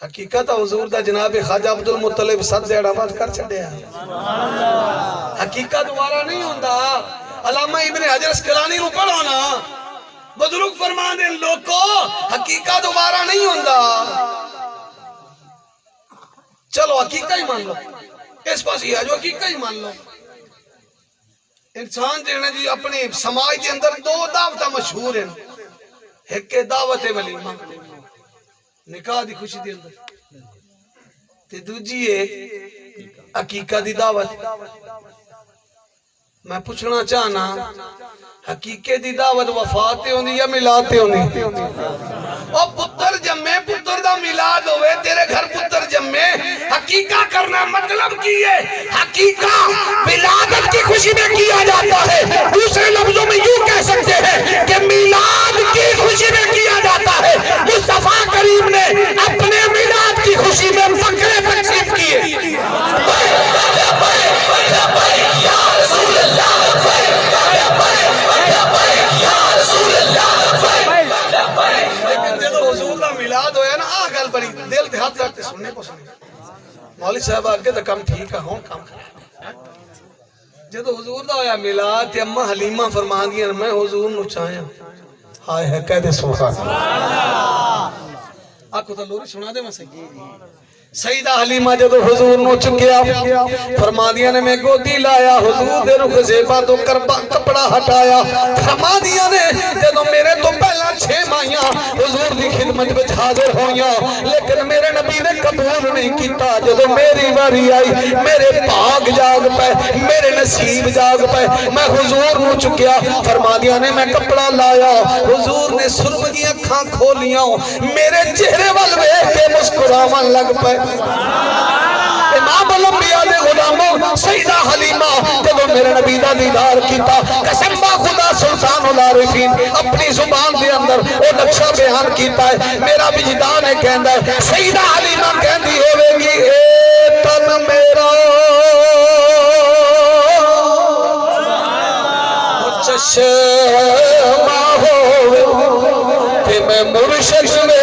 حقیقت حضور دا جناب خواجہ عبد المطلب سد دیڑا بات کر چھڑے ہیں حقیقت دوبارہ نہیں ہوندا علامہ ابن حجر اسقلانی کو پڑھو نا بزرگ فرمان دے لوگوں حقیقت دوبارہ نہیں ہوندا چلو حقیقت ہی مان لو اس پاس ہی آجو حقیقت ہی مان لو انسان جینا جی اپنے سماج کے اندر دو دعوتاں مشہور ہیں ایک دعوت ولیمہ نکاح دی خوشی دے اندر تے دوجی ہے حقیقت دی دعوت میں پوچھنا چاہنا حقیقت دی دعوت وفات ہوندی یا میلاد ہوندی او پتر جمے پتر دا میلاد ہوئے تیرے گھر پتر جمے حقیقت کرنا مطلب کی ہے حقیقت ولادت کی خوشی میں کیا جاتا ہے دوسرے لفظوں میں یوں کہہ سکتے ہیں کہ میلاد کی خوشی میں کیا جاتا ہے مصطفیٰ کریم نے اپنے میلاد کی خوشی میں بکرے تقسیم کیے لیکن جب حضور کا میلاد ہویا نا گل بڑی دل تے ہاتھ رکھتے سننے کو سننے مولوی صاحب آگے تو کم ٹھیک ہے ہوں کام کرا جب حضور دا ہویا میلاد تے اماں حلیمہ فرمان دیا میں حضور نو چاہیا ہائے ہے کہہ دے سبحان آپ کو تو لوری سنا دے میں سیدہ حلیمہ جدو حضور نو چکیا فرما دیا نے میں گودی لایا حضور دے رخ زیبا تو کپڑا ہٹایا فرما دیا نے جدو میرے تو پہلا 6 ماہیاں حضور دی خدمت وچ حاضر ہویاں لیکن میرے نبی نے قبول نہیں کیتا جدو میری باری آئی میرے پاک جاگ پہ میرے نصیب جاگ پہ میں حضور نو چکیا فرما دیا نے میں کپڑا لایا حضور نے سرم دی اکھاں کھولیاں میرے چہرے وال ویکھ کے مسکراون لگ پے امام الانبیاء دے غلاموں سیدہ حلیمہ جب میرے نبی دا دیدار کیتا قسم با خدا سلطان العارفین اپنی زبان دے اندر وہ نقشہ بیان کیتا ہے میرا وجدان ہے کہندا ہے سیدہ حلیمہ کہندی ہوے گی اے تن میرا چشمہ ہوے کہ میں مرشد میں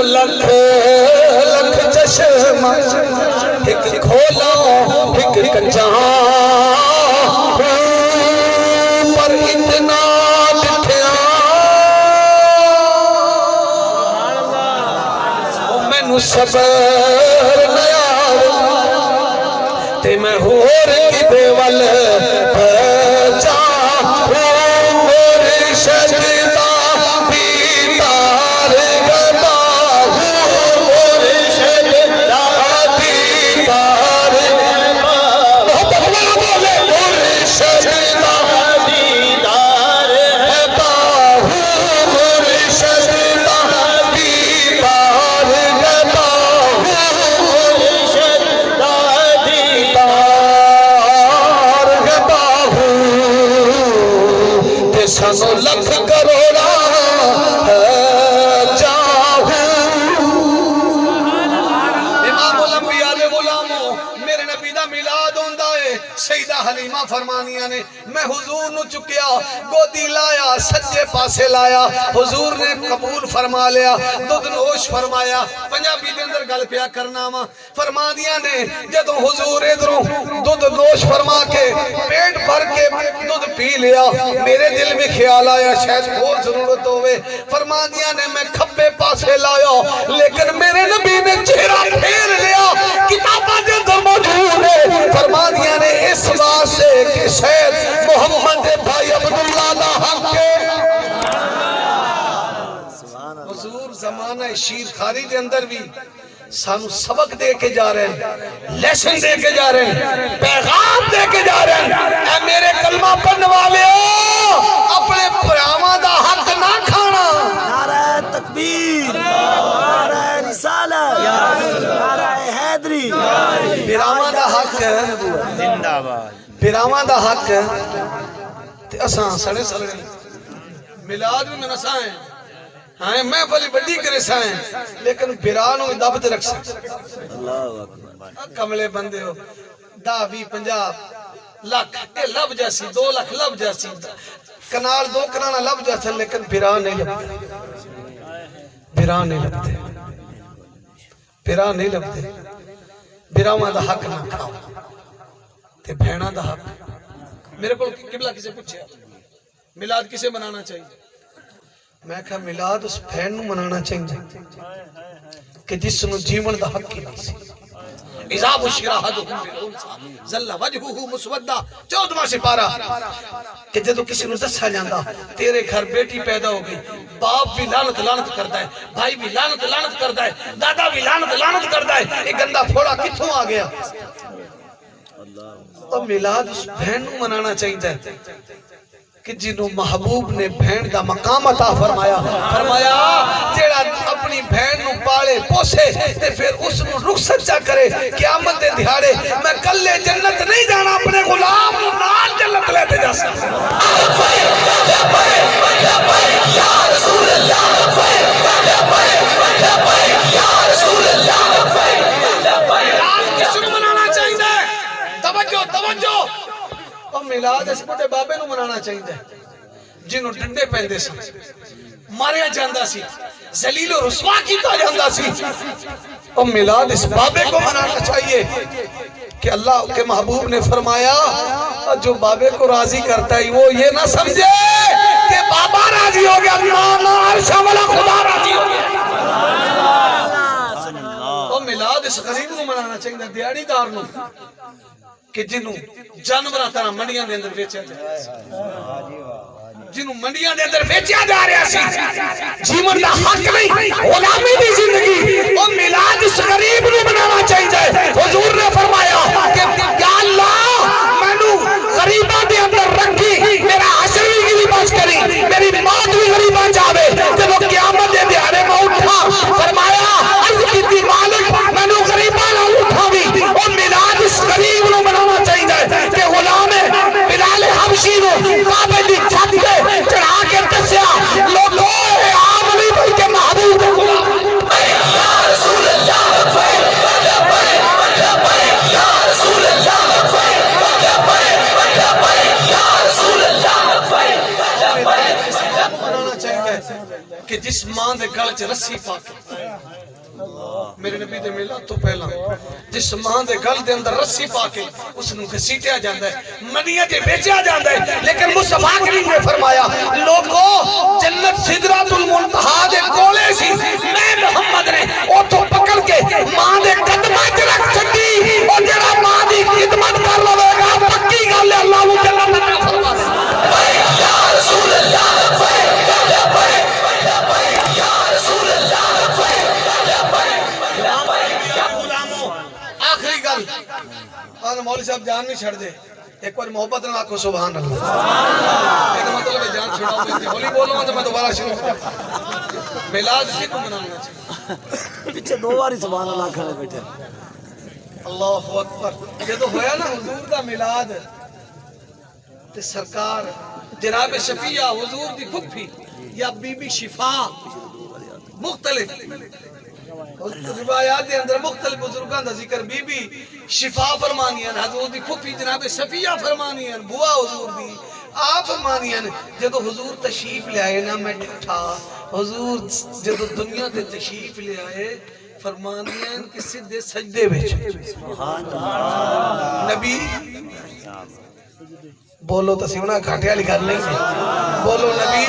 لکھ چشمہ ایک کھولا ایک کنجا پر اتنا لکھیا مینو صبر نیار تے میں ہور کی دیوال جا مرشد سانو لکھ کروڑا چاہوں امام الانبیاء دے غلاموں میرے نبی دا میلاد ہوندا ہے سیدہ حلیمہ فرمانیاں نے میں حضور نو چکیا گودی لایا سجے پاسے لایا حضور نے قبول فرما لیا دودھ نوش فرمایا پنجابی دے اندر گل پیا کرنا وا فرما دیا نے جدوں حضور ادھروں دودھ نوش فرما کے پیٹ بھر کے دودھ پی لیا میرے دل میں خیال آیا شاید اور ضرورت ہوئے فرما دیا نے میں کھبے پاسے لایا لیکن میرے نبی نے چہرہ پھیر لیا کتابہ دے اندر موجود ہے فرما دیا نے اس بات سے کہ شاید محمد بھائی عبداللہ دا حق ہے حضور زمانہ شیر خاری دے اندر بھی سانو سبق دے کے جا رہے ہیں لیسن دے کے جا رہے ہیں پیغام دے کے جا رہے ہیں اے میرے کلمہ پڑھنے والے اپنے پراواں دا حق نہ کھانا نعرہ تکبیر نعرہ رسالت نعرہ حیدری پراواں دا حق زندہ باد پراواں دا حق تے اساں سڑے سڑے میلاد بھی میں نسائیں ہاں میں بلی بڑی کرے سائیں لیکن بیرانوں میں دبت رکھ سکتے کملے بندے ہو 10-20-50 لاکھ اے لب جیسی 2 لاکھ لب جیسی کنال 2 کنانا لب جیسا لیکن بیران نہیں لبتے بیران نہیں لبتے بیران نہیں لبتے بیراواں دا حق نہ کھاؤ تے بھیڑاں دا حق میرے کو قبلہ کسے پوچھا میلاد کسے منانا چاہیے میں کہا میلاد اس بہن نو منانا چاہیے کہ جس نو جیون دا حق ہی نہیں سی اذا بشر احدکم بالانثى ظل وجهه مسودا 14واں سپارہ کہ جدوں کسی نو دسیا جاندا تیرے گھر بیٹی پیدا ہو گئی باپ بھی لعنت کرتا ہے بھائی بھی لعنت کرتا ہے دادا بھی لعنت کرتا ہے یہ گندا پھوڑا کتھوں آ گیا اور میلاد اس بہن نو منانا چاہیے کہ جنہوں محبوب نے بہن دا مقام عطا فرمایا جیڑا اپنی بہن نو پالے پوسے تے پھر اس نو رخصت چا کرے قیامت دے دہاڑے میں کلے جنت نہیں جانا اپنے غلام نو نال جنت لیتے جا سکتا یا رسول اللہ کس نو منانا چاہیے توجہ اور میلاد اس بڑے بابے نو منانا چاہیے جنہوں ڈنڈے پہندے سن ماریا جاندہ سی ذلیل و رسوا کیتا جاندہ سی اور میلاد اس بابے کو منانا چاہیے کہ اللہ کے محبوب نے فرمایا جو بابے کو راضی کرتا ہے وہ یہ نہ سمجھے کہ بابا راضی ہو گیا نا عرشہ والا خدا راضی ہو گیا اور میلاد اس غریب کو منانا چاہیے دیاری دار نو کہ جنہوں جانورہ طرح منڈیاں دے اندر بیچیا جائے جنہوں منڈیاں دے اندر بیچیا جا رہا سی جیون دا حق نہیں غلامی دی زندگی اور میلاد اس غریب نو بنانا چاہیے حضور نے فرمایا کہ یا اللہ میں نو غریبہ دے اندر رکھی میرا حشر بھی غریبہ کری میری موت بھی غریبہ چاہے جب وہ قیامت دے دیارے میں اٹھا فرمایا عرض کی تھی مالک میں نو غریبہ نہ اٹھا بھی اور میلاد اس غریب نو بنانا چاہیے کہ غلام بلال حبشی نو کعبے دی چھت پہ چڑھا کے دسیا لوگوں عام علی بھائی کے محبوب غلام یا رسول اللہ یا رسول اللہ یا رسول اللہ بنانا چاہیے کہ جس ماں دے گل چ رسی پا کے میرے نبی دے میلاد تو پہلا جس ماں دے گل دے اندر رسی پا کے اس نو گھسیٹیا جاندا ہے منڈیاں تے بیچیا جاندا ہے لیکن مصطفیٰ کریم نے فرمایا لوگوں جنت سدرۃ المنتہا دے کولے سی میں محمد نے اوتھوں پکڑ کے ماں دے قدماں تے رکھ چھڈی اور جڑا ماں دی خدمت کر لوے گا پکی گل ہے اللہ نو جنت عطا فرما دے یا رسول اللہ یا رسول اللہ آخری گل آن مولوی صاحب جان نہیں چھڑ دے ایک بار محبت نہ آکھو سبحان اللہ ایک مطلب ہے جان چھڑاؤ میں ہولی بولوں گا تو میں دوبارہ شروع کروں میلاد اسی کو منانا چاہیے پیچھے دو بار سبحان اللہ کھڑے بیٹھے اللہ اکبر یہ تو ہویا نا حضور دا میلاد تے سرکار جناب شفیع حضور دی پھپھی یا بی بی شفا مختلف روایات دے اندر مختلف بزرگاں دا ذکر بی بی شفا فرمانی ہیں حضور دی پھپھی جناب صفیہ فرمانی ہیں بوا حضور دی آپ فرمانی ہیں جدو حضور تشریف لے آئے نا میں ٹھٹھا حضور جدو دنیا تے تشریف لے آئے فرمانی ہیں کہ سدھے سجدے بیچ نبی بولو تسیونہ گھاٹے والی گل نہیں بولو نبی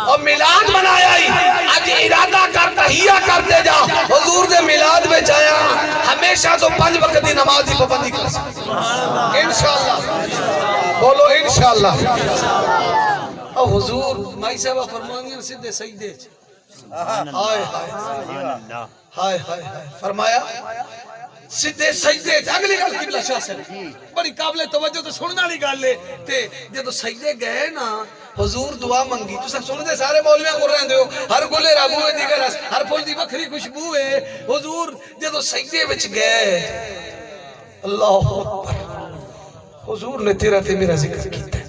اور میلاد منایا ہی آج ارادہ کر تحیہ کرتے جا حضور دے میلاد میں جایا ہمیشہ تو 5 وقت دی نماز دی پابندی کر سکتے انشاءاللہ بولو انشاءاللہ اور حضور مائی صاحبہ فرمانی سدھے سجدے ہائے ہائے ہائے فرمایا سدھے سجدے اگلی گل قبلہ شاہ سے بڑی قابل توجہ تو سننا نہیں گل لے تے جدو سجدے گئے نا حضور دعا منگی تو سب سن دے سارے مولویاں کو رہن دیو ہر گلے رابو ہے دیگر ہر پھول دی بکری خوشبو ہے حضور جدو سجدے وچ گئے اللہ اکبر حضور نے تیرا تے میرا ذکر کیتا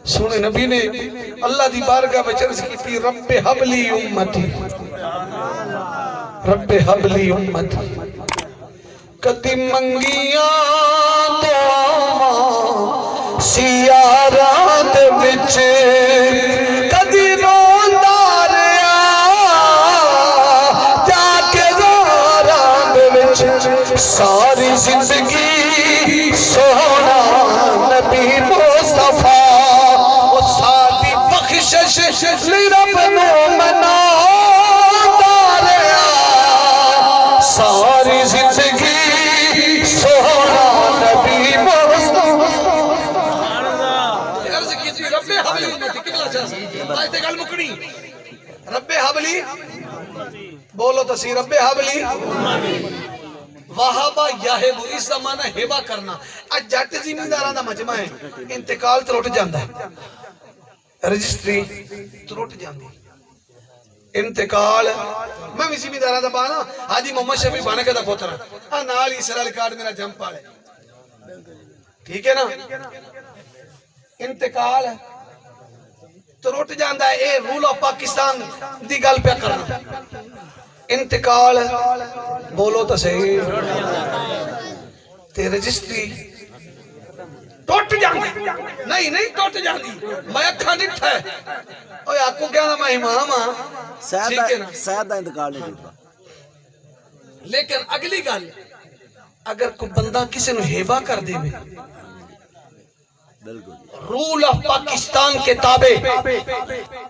سونے نبی نے اللہ دی بارگاہ وچ عرض کیتی رب حبلی امتی رب حبلی امتی کدی منگیاں دعاواں سیاراں دے وچ کدی روندا رہیا جا کے زاراں دے وچ ساری زندگی سونا بس تے گل مکڑی رب حبلی بولو تسی رب حبلی وہابا یاہب اس دا معنی ہیبا کرنا اج جٹ زمینداراں دا مجمع ہے انتقال ترٹ جاندا ہے رجسٹری ترٹ جاندی انتقال میں بھی زمینداراں دا بانا حاجی محمد شفیع بانکے دا پوتر ہاں نال ہی سرال کارڈ میرا جمپ والے ٹھیک ہے نا انتقال ترٹ جاندا ہے اے رول آف پاکستان دی گل پہ کرنا انتقال بولو تو صحیح تے رجسٹری ٹوٹ جاندی نہیں ٹوٹ جاندی میں اکھاں ڈٹھا ہے اوے آکو کیا نا میں امام ہاں سید دا انتقال نہیں ٹوٹدا لیکن اگلی گل اگر کوئی بندہ کسی نو ہیبا کر دے رول آف پاکستان کے تابع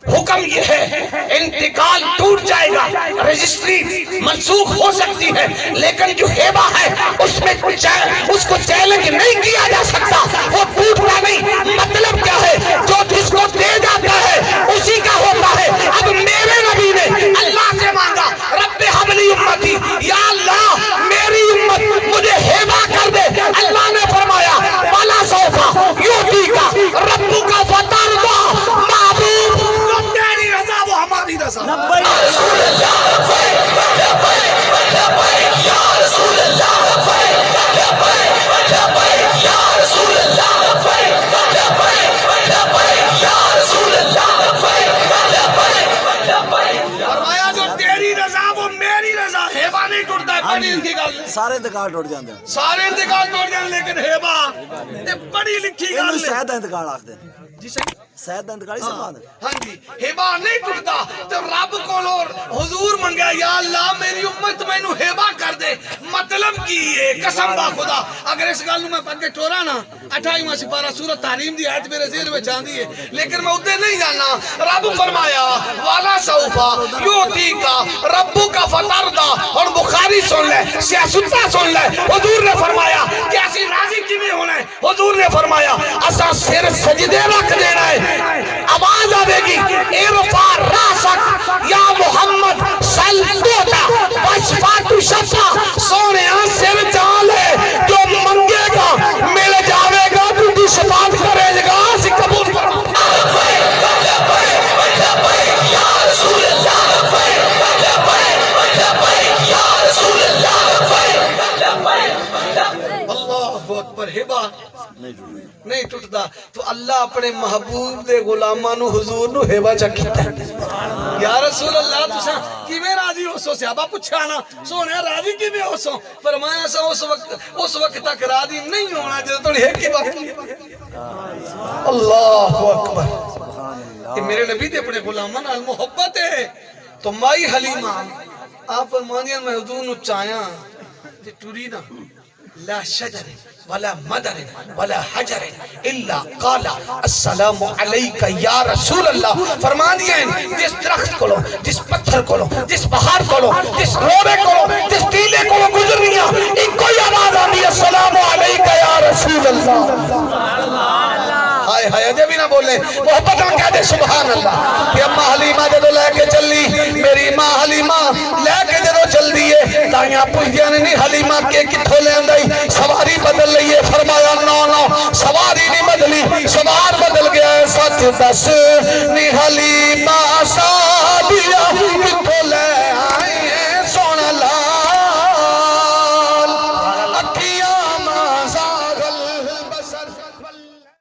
حکم یہ ہے انتقال ٹوٹ جائے گا رجسٹری منسوخ ہو سکتی ہے لیکن جو ہیبا ہے اس میں اس کو چیلنج نہیں کیا جا سکتا وہ ٹوٹتا نہیں مطلب کیا ہے جو جس کو دے جاتا ہے اسی کا ہوتا ہے اب میرے نبی نے اللہ سے مانگا رب حبلی امتی یا اللہ میری امت مجھے ہیبا کر دے اللہ نے فرمایا والا سوفا یوتی کا ربو کا فترضا محبوب جو تیری رضا وہ ہماری رضا رسول اللہ یا رسول اللہ یا رسول اللہ یا رسول اللہ فرمایا جو تیری رضا وہ میری رضا ہیبا نہیں ٹوٹتا ہے بڑی لکھی گل سارے انتقال ٹوٹ جاندے سارے انتقال ٹوٹ جاندے لیکن ہیبا تے بڑی لکھی گل ہے سید دا انتقال آکھدے جی صحیح سید دا انتقال ہی سمجھا دے ہاں جی ہیبا نہیں ٹوٹتا تو رب کولو حضور منگا یا اللہ میری امت مینوں ہیبا کر دے مطلب کی ہے قسم با خدا اگر اس گل نوں میں پڑھ کے ٹورا نا 28واں سپارہ سورۃ تحریم دی آیت میرے ذہن وچ آندی ہے لیکن میں اوتے نہیں جانا رب فرمایا والا سوفا یوتی کا ربو کا فترضا اور بخاری سن لے سیاستہ سن لے حضور نے فرمایا کہ اسی راضی کیویں ہونا ہے حضور نے فرمایا اساں سر سجدے رکھ دینا ہے آواز آئے گی ارفع راسک یا محمد سلطوتا وشفات شفا سونے سر چالے جو منگے گا مل جاوے گا تو شفاعت کرے گا اسی قبول کرو یا رسول اللہ یا رسول اللہ اکبر ہبا نہیں ٹوٹدا تو اللہ اپنے محبوب دے غلاماں نو حضور نو ہیبا چکیتا یا رسول اللہ تساں کیویں راضی ہوسو صحابہ پوچھا نا سونے راضی کیویں ہوسو فرمایا سا اس وقت تک راضی نہیں ہونا جے تھوڑی ایک ہی باقی اللہ اکبر کہ میرے نبی دے اپنے غلاماں نال محبت ہے تو مائی حلیمہ آپ فرمانیاں میں حضور نو چاہیاں تے ٹری نا لا شجر ولا مدر ولا حجر الا قال السلام علیک یا رسول اللہ فرمان دیا ہے جس درخت کو لو جس پتھر کو لو جس پہاڑ کو لو جس روڑے کو لو جس ٹیلے کو لو گزرنیاں ایک کوئی آواز آتی ہے السلام علیک یا رسول اللہ ہائے ہائے اجے بھی نہ بولے محبت میں کہہ دے سبحان اللہ کہ اماں حلیمہ جدو لے کے چلی میری ماں حلیمہ لے کے جدو چل دیئے تائیاں پوچھدیاں نے نہیں حلیمہ کے کتھوں لے اندائی سواری بدل لئیے فرمایا نو سواری نہیں بدلی سوار بدل گیا ہے سچ دس نی حلیمہ سا